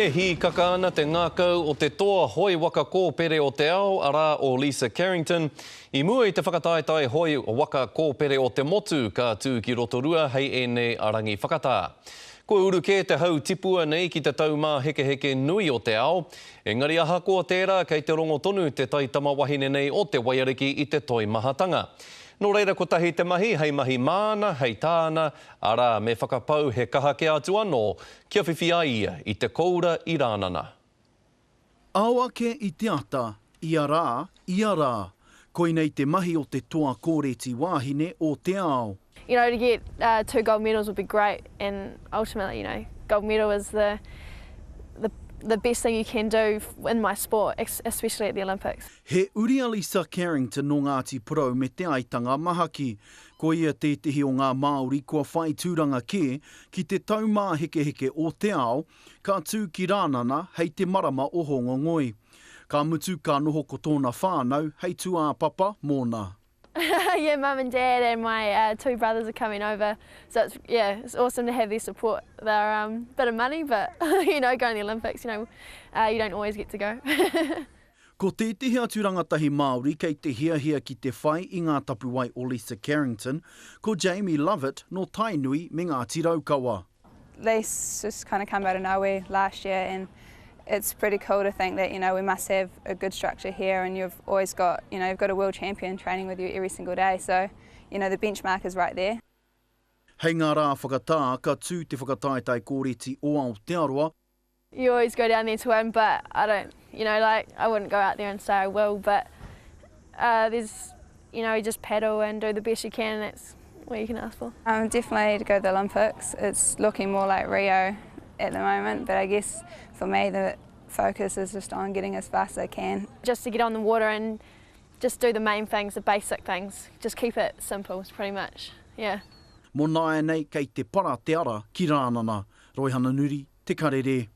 E hi kaka ana te ngākau o te toa hoi waka kōpere o te ao, ara o Lisa Carrington. I mua i te whakataetai hoi o waka kōpere o te motu ka tū ki rotorua hei ene arangi whakatā. Ko uruke te hau tipua nei ki te taumā heke nui o te ao. Engari ahakoa tērā kei te rongo tonu te taitama wahine nei o te waiariki i te toi mahatanga. Nō reira ko tahi te mahi, hei mahi māna, hei tāna, ara me whakapau he kaha ke atu anō, kia whiwhia ia i te koura i rānana. Aoake i te ata, ia rā, koinei te mahi o te toa kōreti wāhine o te ao. You know, to get 2 gold medals would be great, and ultimately, you know, gold medal is the best thing you can do in my sport, especially at the Olympics. He uria Lisa Carrington no Ngāti Porou me te aitanga mahaki. Ko ia tētihi o ngā Māori kua whai tūranga ki te taumā heke o te ao, ka tū ki rānana hei te marama o Hongongoi. Ka mutu ka noho ko tōna whānau, hei tū ā papa mōna. Yeah, Mum and Dad and my 2 brothers are coming over, so it's awesome to have their support. They're a bit of money, but you know, going to the Olympics, you know, you don't always get to go. Ko tētihi atu rangatahi Māori kei te hiahia ki te whai i ngā tapuwai o Lisa Carrington, ko Jamie Lovett no Tainui me Ngāti Raukawa. They just kind of come out of nowhere last year, and it's pretty cool to think that, you know, we must have a good structure here, and you've always got, you know, you've got a world champion training with you every single day, so, you know, the benchmark is right there. Hei ngā rā whakatā, ka tū te whakataetai kōreti o Aotearoa. You always go down there to win, but I don't, you know, like, I wouldn't go out there and say I will, but there's, you know, you just paddle and do the best you can, and that's what you can ask for. Definitely to go to the Olympics. It's looking more like Rio at the moment, but I guess for me the focus is just on getting as fast as I can. Just to get on the water and just do the main things, the basic things. Just keep it simple, pretty much, yeah. Mō nāia nei kei te para te ara ki rānana. Roihana Nuri, Te Karere.